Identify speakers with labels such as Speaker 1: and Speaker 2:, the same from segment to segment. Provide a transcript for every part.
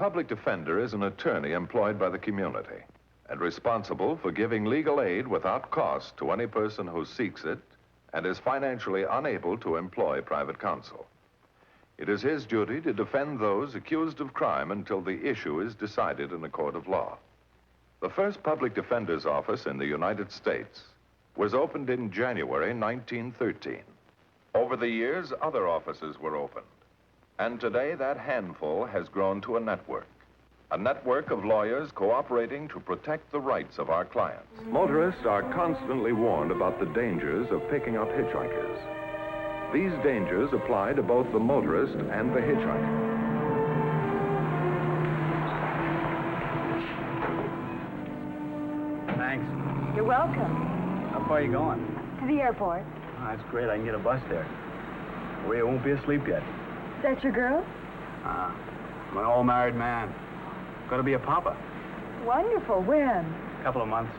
Speaker 1: public defender is an attorney employed by the community and responsible for giving legal aid without cost to any person who seeks it and is financially unable to employ private counsel. It is his duty to defend those accused of crime until the issue is decided in a court of law. The first public defender's office in the United States was opened in January 1913. Over the years, other offices were opened. And today, that handful has grown to a network of lawyers cooperating to protect the rights of our clients. Motorists are constantly warned about the dangers of picking up hitchhikers. These dangers apply to both the motorist and the hitchhiker.
Speaker 2: Thanks.
Speaker 3: You're welcome.
Speaker 2: How far are you going?
Speaker 3: To the airport.
Speaker 2: Oh, that's great. I can get a bus there. Maria won't be asleep yet.
Speaker 3: Is that your girl?
Speaker 2: I'm an old married man. Going to be a papa.
Speaker 3: Wonderful. When?
Speaker 2: A couple of months.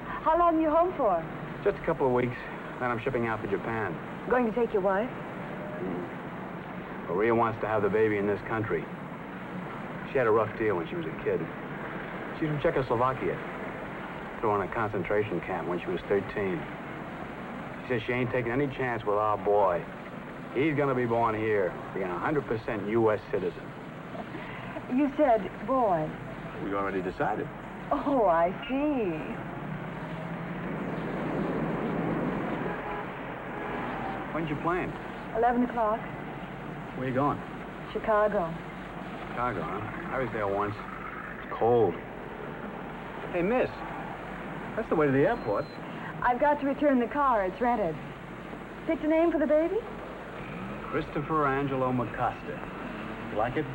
Speaker 3: How long are you home for?
Speaker 2: Just a couple of weeks. Then I'm shipping out for Japan.
Speaker 3: Going to take your wife?
Speaker 2: Maria wants to have the baby in this country. She had a rough deal when she was a kid. She's from Czechoslovakia. Threw her in a concentration camp when she was 13. She says she ain't taking any chance with our boy. He's gonna be born here, being a 100% U.S. citizen.
Speaker 3: You said boy.
Speaker 2: We already decided.
Speaker 3: Oh, I see.
Speaker 2: When's your plane?
Speaker 3: 11 o'clock.
Speaker 2: Where you going?
Speaker 3: Chicago.
Speaker 2: Chicago, huh? I was there once. It's cold. Hey, miss. That's the way to the airport.
Speaker 3: I've got to return the car. It's rented. Picked a name for the baby?
Speaker 2: Christopher Angelo McCosta. You like it?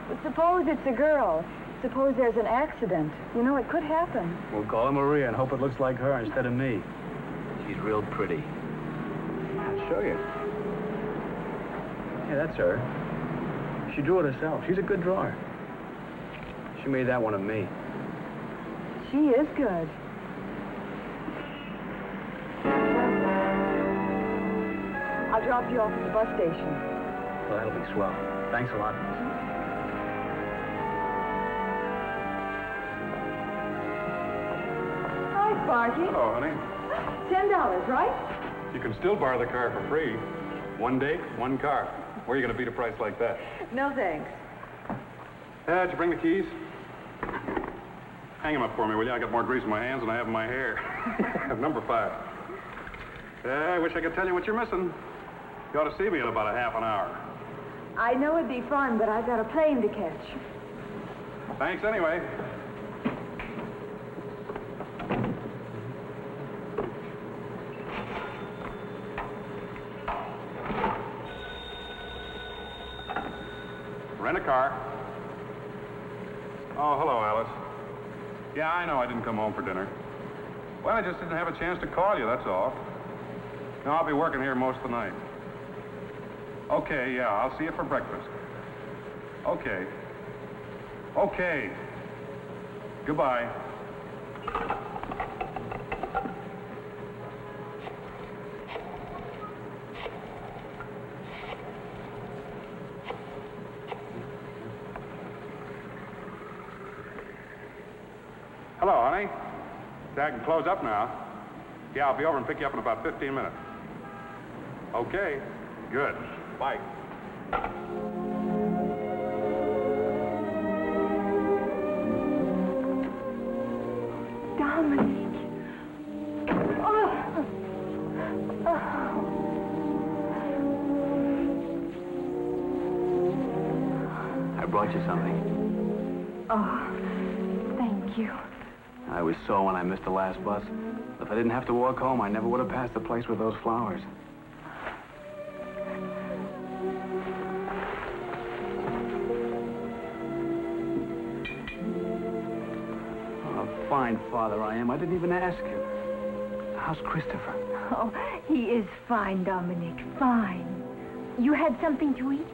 Speaker 3: But suppose it's a girl. Suppose there's an accident. You know, it could happen.
Speaker 2: We'll call her Maria and hope it looks like her instead of me. She's real pretty. I'll show you. Yeah, that's her. She drew it herself. She's a good drawer. She made that one of me.
Speaker 3: She is good. I'll drop you off at the bus station.
Speaker 2: Well, that'll be swell. Thanks a lot.
Speaker 3: Hi, Sparky.
Speaker 4: Hello, honey.
Speaker 3: $10, right?
Speaker 4: You can still borrow the car for free. One date, one car. Where are you going to beat a price like that?
Speaker 3: No, thanks.
Speaker 4: Did you bring the keys? Hang them up for me, will you? I got more grease in my hands than I have in my hair. Number 5. I wish I could tell you what you're missing. You ought to see me in about a half an hour.
Speaker 3: I know it'd be fun, but I've got a plane to catch.
Speaker 4: Thanks anyway. Rent a car. Oh, hello, Alice. Yeah, I know I didn't come home for dinner. Well, I just didn't have a chance to call you, that's all. No, I'll be working here most of the night. Okay, yeah, I'll see you for breakfast. Okay. Okay. Goodbye. Hello, honey. I can close up now. Yeah, I'll be over and pick you up in about 15 minutes. Okay. Good. Bye.
Speaker 3: Dominic. Oh. Oh.
Speaker 2: I brought you something.
Speaker 3: Oh, thank you.
Speaker 2: I was sore when I missed the last bus. If I didn't have to walk home, I never would have passed the place with those flowers. Fine father I am. I didn't even ask you. How's Christopher?
Speaker 3: Oh, he is fine, Dominic, fine. You had something to eat?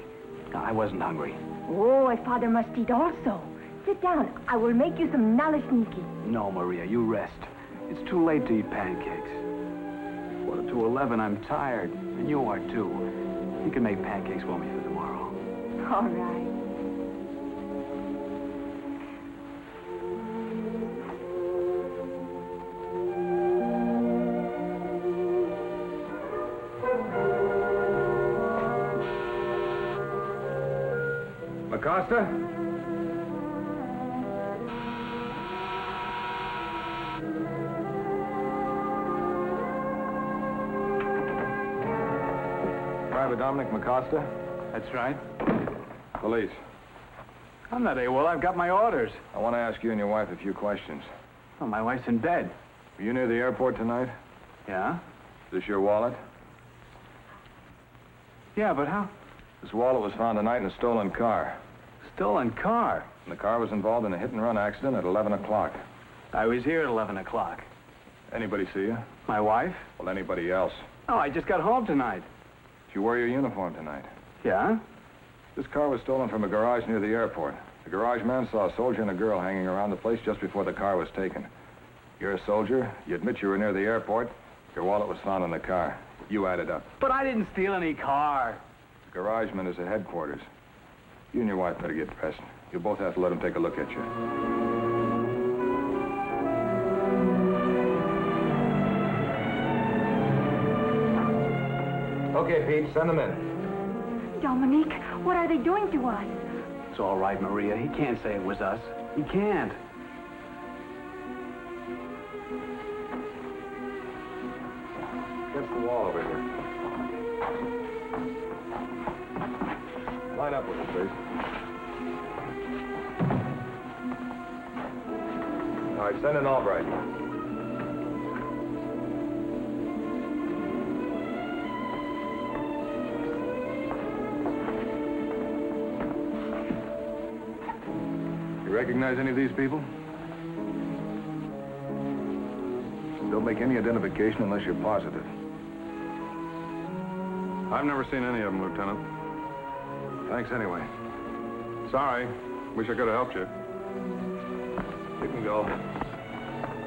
Speaker 2: No, I wasn't hungry.
Speaker 3: Oh, a father must eat also. Sit down. I will make you some naleśniki.
Speaker 2: No, Maria, you rest. It's too late to eat pancakes. 11:45, I'm tired. And you are, too. You can make pancakes for me for tomorrow.
Speaker 3: All right.
Speaker 5: Acosta? Private Dominic McCosta?
Speaker 2: That's right.
Speaker 5: Police.
Speaker 2: I'm not AWOL. I've got my orders.
Speaker 5: I want to ask you and your wife a few questions.
Speaker 2: Oh, my wife's in bed.
Speaker 5: Were you near the airport tonight?
Speaker 2: Yeah?
Speaker 5: Is this your wallet?
Speaker 2: Yeah, but how?
Speaker 5: This wallet was found tonight in a stolen car.
Speaker 2: Stolen car.
Speaker 5: And the car was involved in a hit-and-run accident at 11 o'clock.
Speaker 2: I was here at 11 o'clock.
Speaker 5: Anybody see you?
Speaker 2: My wife?
Speaker 5: Well, anybody else?
Speaker 2: Oh, I just got home tonight.
Speaker 5: Did you wear your uniform tonight?
Speaker 2: Yeah?
Speaker 5: This car was stolen from a garage near the airport. The garage man saw a soldier and a girl hanging around the place just before the car was taken. You're a soldier. You admit you were near the airport. Your wallet was found in the car. You added up.
Speaker 2: But I didn't steal any car.
Speaker 5: The garageman is at headquarters. You and your wife better get dressed. You'll both have to let him take a look at you. Okay, Pete, send them in.
Speaker 3: Dominic, what are they doing to us?
Speaker 2: It's all right, Maria. He can't say it was us. He can't.
Speaker 5: Against the wall over here. Line up with it, please. All right, send in Albright. You recognize any of these people? Don't make any identification unless you're positive.
Speaker 4: I've never seen any of them, Lieutenant.
Speaker 5: Thanks anyway.
Speaker 4: Sorry. Wish I could have helped you.
Speaker 5: You can go.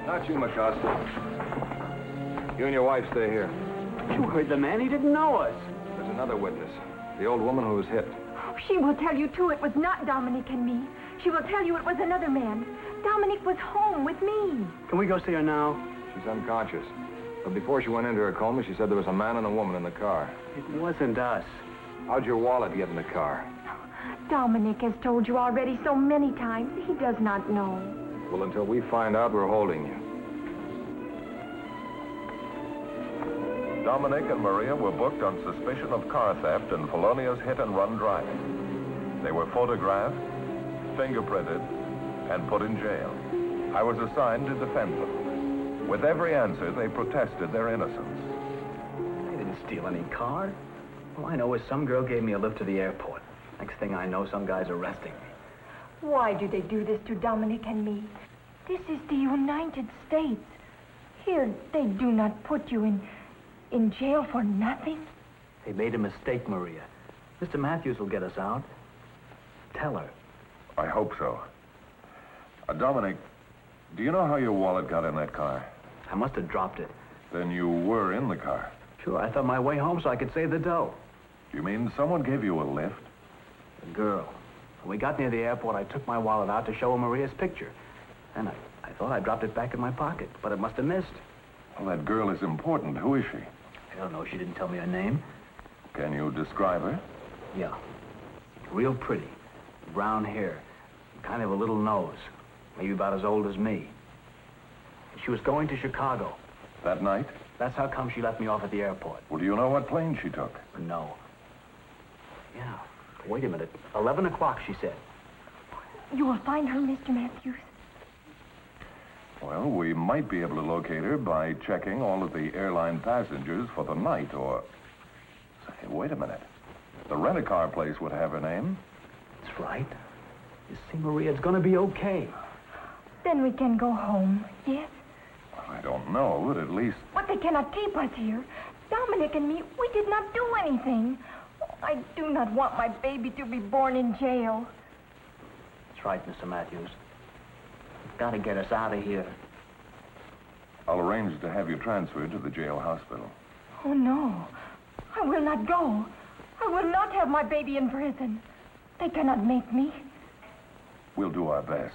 Speaker 5: Not you, McCosta. You and your wife stay here.
Speaker 2: You heard the man. He didn't know us.
Speaker 5: There's another witness. The old woman who was hit.
Speaker 3: She will tell you, too, it was not Dominic and me. She will tell you it was another man. Dominic was home with me.
Speaker 2: Can we go see her now?
Speaker 5: She's unconscious. But before she went into her coma, she said there was a man and a woman in the car.
Speaker 2: It wasn't us.
Speaker 5: How'd your wallet get in the car?
Speaker 3: Dominic has told you already so many times. He does not know.
Speaker 5: Well, until we find out, we're holding you.
Speaker 1: Dominic and Maria were booked on suspicion of car theft and felonious hit-and-run driving. They were photographed, fingerprinted, and put in jail. I was assigned to defend them. With every answer, they protested their innocence.
Speaker 2: I didn't steal any car. All I know is some girl gave me a lift to the airport. Next thing I know, some guy's arresting me.
Speaker 3: Why do they do this to Dominic and me? This is the United States. Here, they do not put you in jail for nothing.
Speaker 2: They made a mistake, Maria. Mr. Matthews will get us out. Tell her.
Speaker 1: I hope so. Dominic, do you know how your wallet got in that car?
Speaker 2: I must have dropped it.
Speaker 1: Then you were in the car.
Speaker 2: Sure, I thought my way home so I could save the dough.
Speaker 1: You mean someone gave you a lift?
Speaker 2: The girl. When we got near the airport, I took my wallet out to show her Maria's picture. And I thought I dropped it back in my pocket, but it must have missed.
Speaker 1: Well, that girl is important. Who is she?
Speaker 2: I don't know. She didn't tell me her name.
Speaker 1: Can you describe her?
Speaker 2: Yeah. Real pretty. Brown hair. Kind of a little nose. Maybe about as old as me. She was going to Chicago.
Speaker 1: That night?
Speaker 2: That's how come she left me off at the airport.
Speaker 1: Well, do you know what plane she took?
Speaker 2: No. Yeah. Wait a minute. 11 o'clock, she said.
Speaker 3: You will find her, Mr. Matthews.
Speaker 1: Well, we might be able to locate her by checking all of the airline passengers for the night, or... Say, wait a minute. The rent-a-car place would have her name.
Speaker 2: That's right. You see, Maria, it's going to be okay.
Speaker 3: Then we can go home, yes?
Speaker 1: I don't know, but at least...
Speaker 3: But they cannot keep us here. Dominic and me, we did not do anything. I do not want my baby to be born in jail.
Speaker 2: That's right, Mr. Matthews. You've got to get us out of here.
Speaker 1: I'll arrange to have you transferred to the jail hospital.
Speaker 3: Oh, no. I will not go. I will not have my baby in prison. They cannot make me.
Speaker 1: We'll do our best.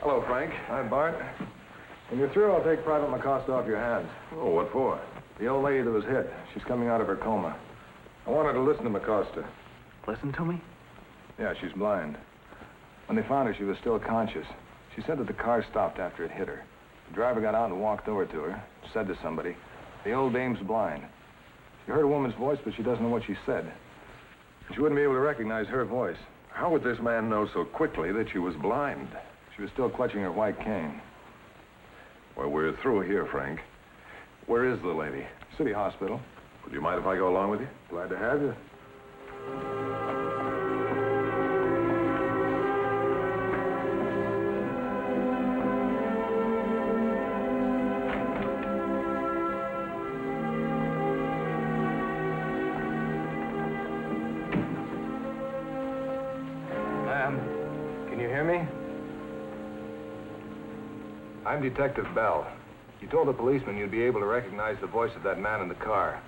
Speaker 5: Hello, Frank. Hi, Bart. When you're through, I'll take Private McCosta off your hands.
Speaker 1: Oh, what for?
Speaker 5: The old lady that was hit. She's coming out of her coma. I want her to listen to McCosta.
Speaker 2: Listen to me?
Speaker 5: Yeah, she's blind. When they found her, she was still conscious. She said that the car stopped after it hit her. The driver got out and walked over to her, said to somebody, "The old dame's blind." She heard a woman's voice, but she doesn't know what she said. She wouldn't be able to recognize her voice.
Speaker 1: How would this man know so quickly that she was blind?
Speaker 5: She was still clutching her white cane.
Speaker 1: Well, we're through here, Frank. Where is the lady?
Speaker 5: City Hospital.
Speaker 1: Would you mind if I go along with you?
Speaker 5: Glad to have you. Can you hear me? I'm Detective Bell. You told the policeman you'd be able to recognize the voice of that man in the car.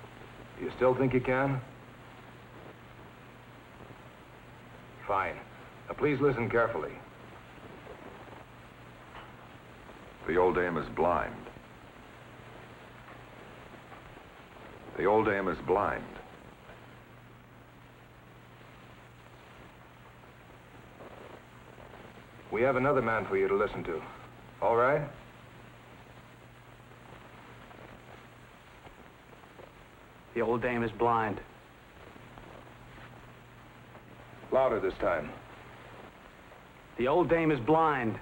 Speaker 5: Do you still think you can? Fine. Now, please listen carefully.
Speaker 1: The old dame is blind. The old dame is blind.
Speaker 5: We have another man for you to listen to. All right?
Speaker 2: The old dame is blind.
Speaker 5: Louder this time.
Speaker 2: The old dame is blind.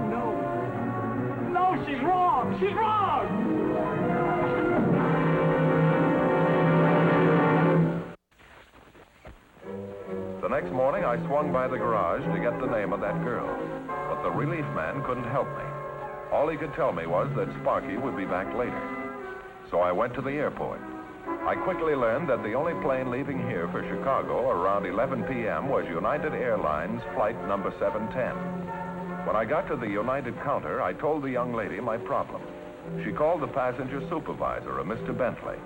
Speaker 2: No. No, she's wrong. She's wrong.
Speaker 1: The next morning, I swung by the garage to get the name of that girl. But the relief man couldn't help me. All he could tell me was that Sparky would be back later. So I went to the airport. I quickly learned that the only plane leaving here for Chicago around 11 p.m. was United Airlines flight number 710. When I got to the United counter, I told the young lady my problem. She called the passenger supervisor, a Mr. Bentley,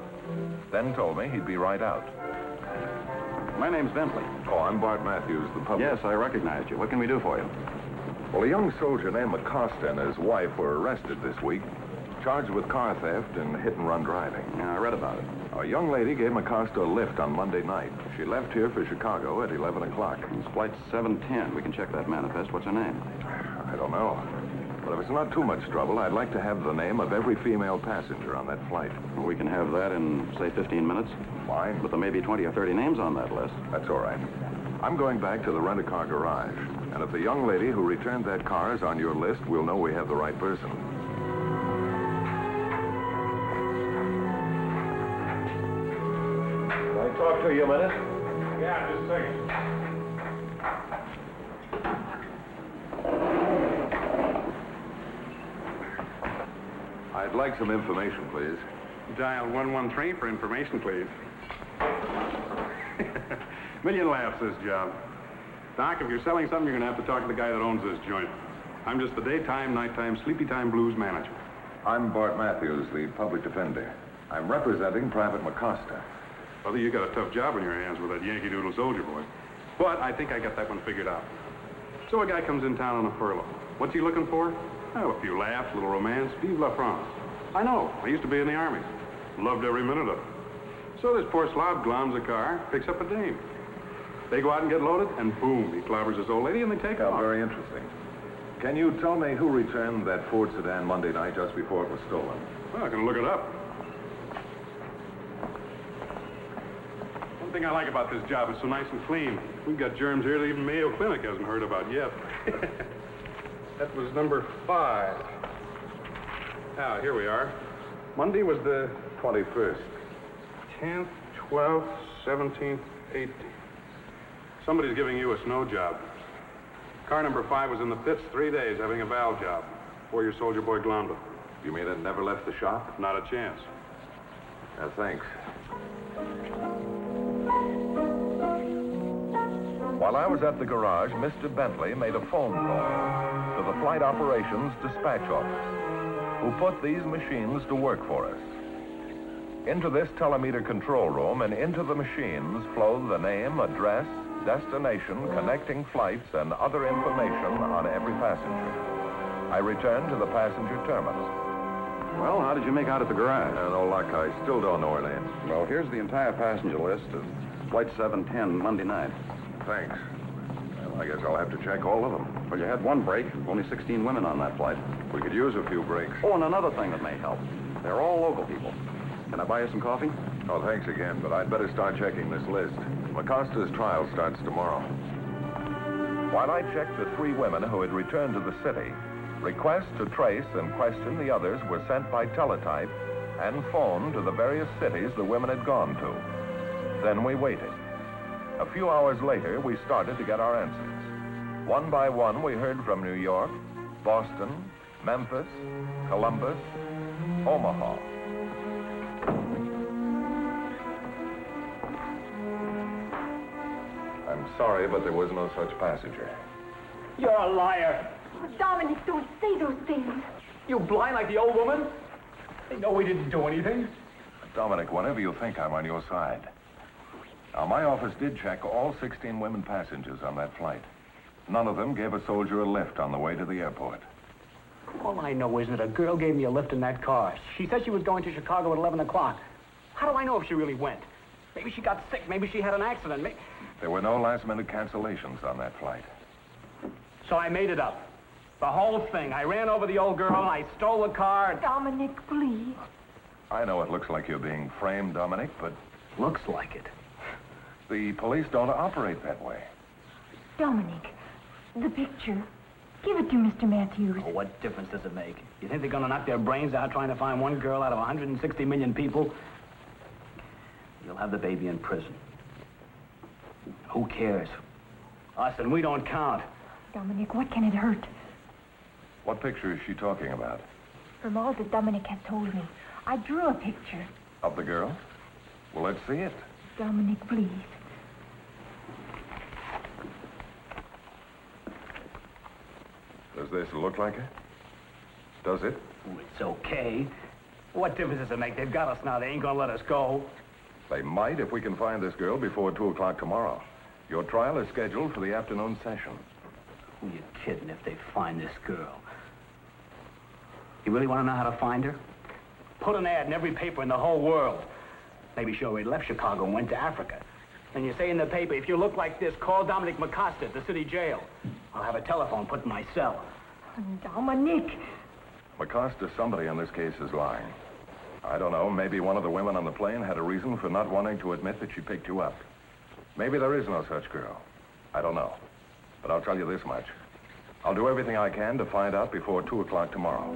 Speaker 1: then told me he'd be right out.
Speaker 4: My name's Bentley.
Speaker 1: Oh, I'm Bart Matthews, the public.
Speaker 4: Yes, I recognized you. What can we do for you?
Speaker 1: Well, a young soldier named Acosta and his wife were arrested this week, charged with car theft and hit-and-run driving.
Speaker 4: Yeah, I read about it.
Speaker 1: A young lady gave Acosta a lift on Monday night. She left here for Chicago at 11 o'clock.
Speaker 4: It's flight 710. We can check that manifest. What's her name?
Speaker 1: I don't know. But if it's not too much trouble, I'd like to have the name of every female passenger on that flight.
Speaker 4: Well, we can have that in, say, 15 minutes.
Speaker 1: Fine.
Speaker 4: But there may be 20 or 30 names on that list.
Speaker 1: That's all right. I'm going back to the rent-a-car garage. And if the young lady who returned that car is on your list, we'll know we have the right person.
Speaker 5: Can I talk to you a minute?
Speaker 4: Yeah, just a second.
Speaker 1: I'd like some information, please.
Speaker 4: Dial 113 for information, please. Million laughs, this job. Doc, if you're selling something, you're going to have to talk to the guy that owns this joint. I'm just the daytime, nighttime, sleepy time blues manager.
Speaker 1: I'm Bart Matthews, the public defender. I'm representing Private McCosta.
Speaker 4: Brother, you got a tough job on your hands with that Yankee Doodle soldier boy. But I think I got that one figured out. So a guy comes in town on a furlough. What's he looking for? Oh, a few laughs, a little romance, vive la France. I know. I used to be in the Army. Loved every minute of it. So this poor slob gloms a car, picks up a dame. They go out and get loaded, and boom, he clobbers this old lady, and they take off.
Speaker 1: Very interesting. Can you tell me who returned that Ford sedan Monday night just before it was stolen?
Speaker 4: Well, I can look it up. One thing I like about this job, it's so nice and clean. We've got germs here that even Mayo Clinic hasn't heard about yet. That was number 5. Now, here we are. Monday was the
Speaker 1: 21st.
Speaker 4: 10th, 12th, 17th, 18th. Somebody's giving you a snow job. Car number 5 was in the pits 3 days having a valve job before your soldier boy glommed it.
Speaker 1: You mean it never left the shop?
Speaker 4: Not a chance.
Speaker 1: Thanks. While I was at the garage, Mr. Bentley made a phone call to the Flight Operations Dispatch Office, who put these machines to work for us. Into this telemeter control room and into the machines flow the name, address, destination, connecting flights, and other information on every passenger. I returned to the passenger terminal.
Speaker 6: Well, how did you make out at the garage?
Speaker 1: No luck. I still don't know her name.
Speaker 6: Well, here's the entire passenger list of Flight 710 Monday night.
Speaker 1: Thanks. Well, I guess I'll have to check all of them.
Speaker 6: Well, you had one break. Only 16 women on that flight.
Speaker 1: We could use a few breaks.
Speaker 6: Oh, and another thing that may help. They're all local people. Can I buy you some coffee?
Speaker 1: Oh, thanks again, but I'd better start checking this list. McCosta's trial starts tomorrow. While I checked the 3 women who had returned to the city, requests to trace and question the others were sent by teletype and phone to the various cities the women had gone to. Then we waited. A few hours later, we started to get our answers. One by one, we heard from New York, Boston, Memphis, Columbus, Omaha. I'm sorry, but there was no such passenger.
Speaker 7: You're a liar.
Speaker 3: Dominic, don't say those things.
Speaker 7: You blind like the old woman? They know we didn't do anything.
Speaker 1: Dominic, whenever you think, I'm on your side. Now, my office did check all 16 women passengers on that flight. None of them gave a soldier a lift on the way to the airport.
Speaker 7: All I know is that a girl gave me a lift in that car. She said she was going to Chicago at 11 o'clock. How do I know if she really went? Maybe she got sick. Maybe she had an accident.
Speaker 1: There were no last-minute cancellations on that flight.
Speaker 7: So I made it up. The whole thing. I ran over the old girl, and I stole the car.
Speaker 3: Dominic, please.
Speaker 1: I know it looks like you're being framed, Dominic, but
Speaker 7: Looks like it.
Speaker 1: the police don't operate that way.
Speaker 3: Dominic, the picture. Give it to Mr. Matthews.
Speaker 7: Oh, what difference does it make? You think they're going to knock their brains out trying to find one girl out of 160 million people? You'll have the baby in prison. Who cares? Us, and we don't count.
Speaker 3: Dominic, what can it hurt?
Speaker 1: What picture is she talking about?
Speaker 3: From all that Dominic has told me, I drew a picture.
Speaker 1: Of the girl? Well, let's see it.
Speaker 3: Dominic, please.
Speaker 1: Does this look like her? Does it?
Speaker 7: Oh, it's okay. What difference does it make? They've got us now. They ain't going to let us go.
Speaker 1: They might if we can find this girl before 2 o'clock tomorrow. Your trial is scheduled for the afternoon session.
Speaker 7: Who are you kidding if they find this girl? You really want to know how to find her? Put an ad in every paper in the whole world. Maybe she already left Chicago and went to Africa. And you say in the paper, if you look like this, call Dominic McCosta at the city jail. I'll have a telephone put in my cell.
Speaker 3: Dominic!
Speaker 1: McCosta, somebody in this case is lying. I don't know, maybe one of the women on the plane had a reason for not wanting to admit that she picked you up. Maybe there is no such girl. I don't know. But I'll tell you this much. I'll do everything I can to find out before 2 o'clock tomorrow.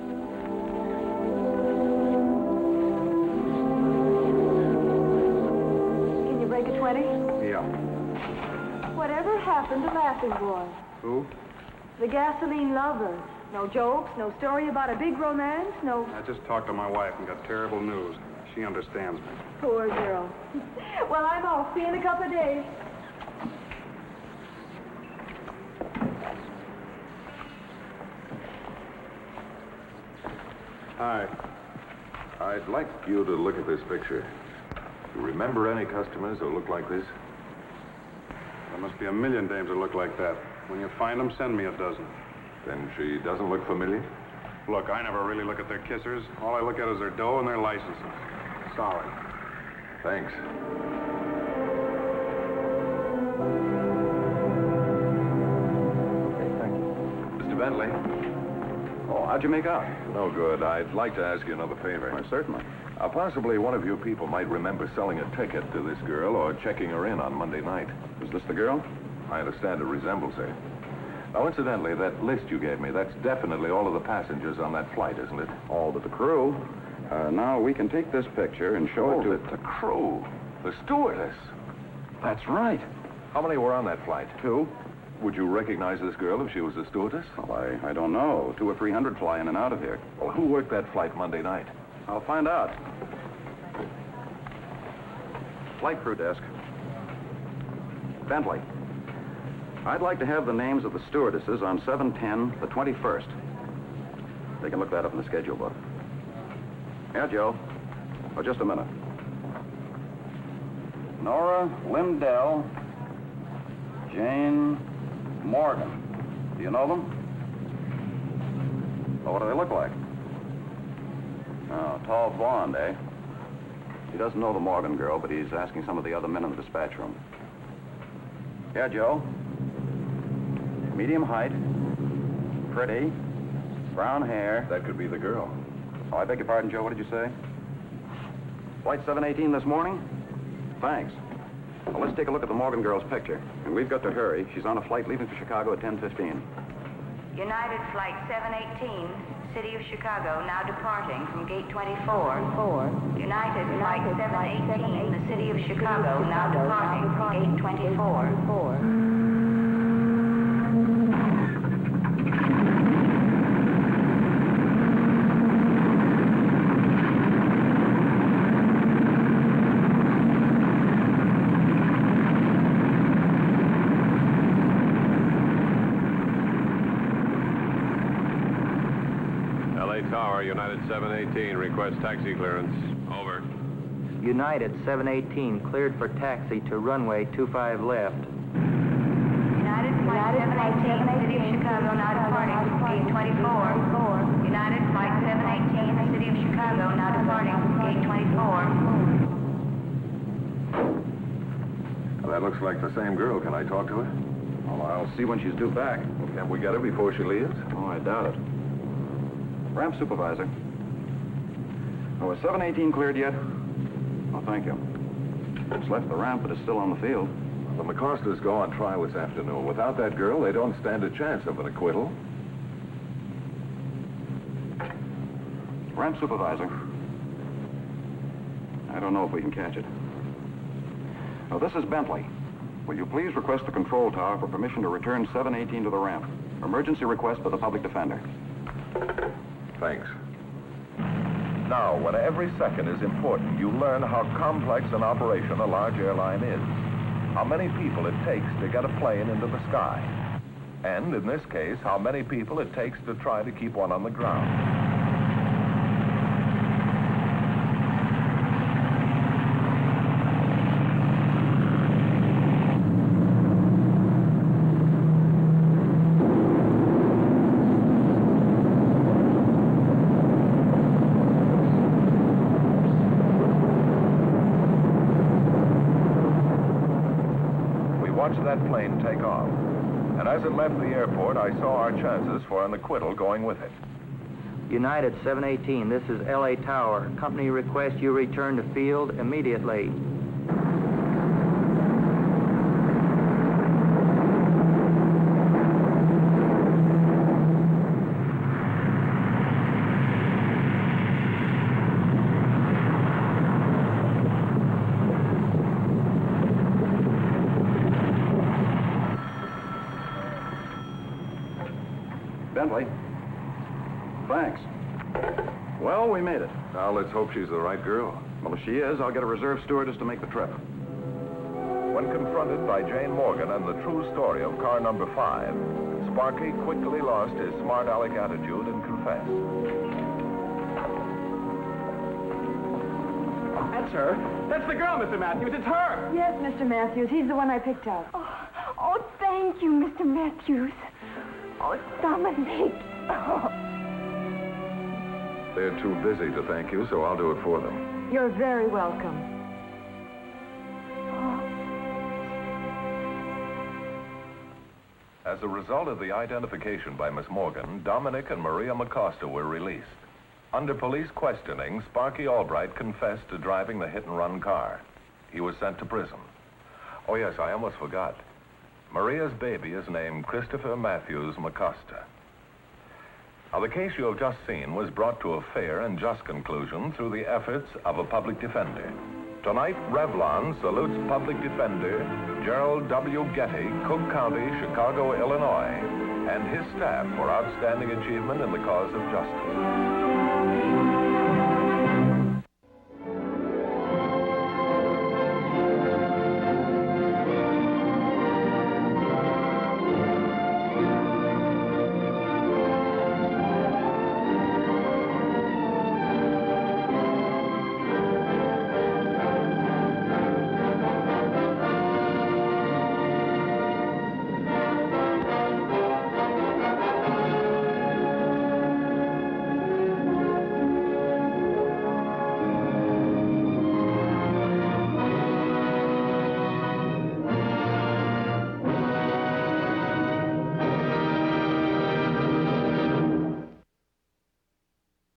Speaker 8: Can you break a 20?
Speaker 6: Yeah.
Speaker 8: Whatever happened to Laughing Boy?
Speaker 6: Who?
Speaker 8: The gasoline lover. No jokes, no story about a big romance, no...
Speaker 4: I just talked to my wife and got terrible news. She understands me.
Speaker 8: Poor girl. Well, I'm off. See you in a couple of days.
Speaker 1: Hi. I'd like you to look at this picture. You remember any customers who look like this?
Speaker 4: There must be a million dames that look like that. When you find them, send me a dozen.
Speaker 1: Then she doesn't look familiar?
Speaker 4: Look, I never really look at their kissers. All I look at is their dough and their licenses. Sorry.
Speaker 1: Thanks. Okay, thank you. Mr. Bentley?
Speaker 6: Oh, how'd you make out?
Speaker 1: No good. I'd like to ask you another favor.
Speaker 6: Why, certainly.
Speaker 1: Possibly one of you people might remember selling a ticket to this girl or checking her in on Monday night.
Speaker 6: Is this the girl?
Speaker 1: I understand it resembles her. Now, incidentally, that list you gave me, that's definitely all of the passengers on that flight, isn't it?
Speaker 6: All but the crew. Now, we can take this picture and show it to...
Speaker 1: The crew. The stewardess.
Speaker 6: That's right.
Speaker 1: How many were on that flight?
Speaker 6: 2.
Speaker 1: Would you recognize this girl if she was a stewardess?
Speaker 6: Well, I don't know. 200 or 300 fly in and out of here.
Speaker 1: Well, who worked that flight Monday night?
Speaker 6: I'll find out. Flight crew desk. Bentley. I'd like to have the names of the stewardesses on 710, the 21st. They can look that up in the schedule book. Yeah, Joe. Oh, just a minute. Nora Lindell, Jane Morgan. Do you know them? Well, what do they look like? Oh, tall blonde, eh? He doesn't know the Morgan girl, but he's asking some of the other men in the dispatch room. Yeah, Joe. Medium height. Pretty. Brown hair.
Speaker 5: That could be the girl.
Speaker 6: Oh, I beg your pardon, Joe. What did you say? Flight 718 this morning? Thanks. Well, let's take a look at the Morgan girl's picture. And we've got to hurry. She's on a flight leaving for Chicago at 10:15.
Speaker 9: United Flight 718, City of Chicago, now departing from Gate 24. United Flight 718, the City of Chicago, now departing from Gate 24.
Speaker 10: United 718, request taxi clearance. Over.
Speaker 11: United 718, cleared for taxi to runway 25 left.
Speaker 9: United Flight 718, City of Chicago, now departing from Gate 24. United Flight 718, the City of Chicago, now departing from Gate 24.
Speaker 5: Well, that looks like the same girl. Can I talk to her?
Speaker 6: Well, I'll see when she's due back.
Speaker 5: Well, can't we get her before she leaves?
Speaker 6: Oh, I doubt it. Ramp supervisor. Oh, is 718 cleared yet? Oh, thank you. It's left the ramp, but it's still on the field.
Speaker 5: The McCosters go on trial this afternoon. Without that girl, they don't stand a chance of an acquittal.
Speaker 6: Ramp supervisor. I don't know if we can catch it. Oh, this is Bentley. Will you please request the control tower for permission to return 718 to the ramp? Emergency request by the public defender.
Speaker 5: Thanks.
Speaker 1: Now, when every second is important, you learn how complex an operation a large airline is. How many people it takes to get a plane into the sky. And, in this case, how many people it takes to try to keep one on the ground. That plane take off. And as it left the airport, I saw our chances for an acquittal going with it.
Speaker 11: United 718, this is LA Tower. Company requests you return to field immediately.
Speaker 6: Bentley. Thanks. Well, we made it.
Speaker 5: Now, let's hope she's the right girl.
Speaker 6: Well, if she is, I'll get a reserve stewardess to make the trip.
Speaker 1: When confronted by Jane Morgan and the true story of car number 5, Sparky quickly lost his smart aleck attitude and confessed.
Speaker 2: That's her. That's the girl, Mr. Matthews. It's her.
Speaker 8: Yes, Mr. Matthews. He's the one I picked out.
Speaker 3: Oh, thank you, Mr. Matthews. Oh, Dominic. Oh.
Speaker 5: They're too busy to thank you, so I'll do it for them.
Speaker 8: You're very welcome.
Speaker 1: As a result of the identification by Miss Morgan, Dominic and Maria McCosta were released. Under police questioning, Sparky Albright confessed to driving the hit-and-run car. He was sent to prison. Oh, yes, I almost forgot. Maria's baby is named Christopher Matthews McCosta. Now, the case you have just seen was brought to a fair and just conclusion through the efforts of a public defender. Tonight, Revlon salutes public defender Gerald W. Getty, Cook County, Chicago, Illinois, and his staff for outstanding achievement in the cause of justice.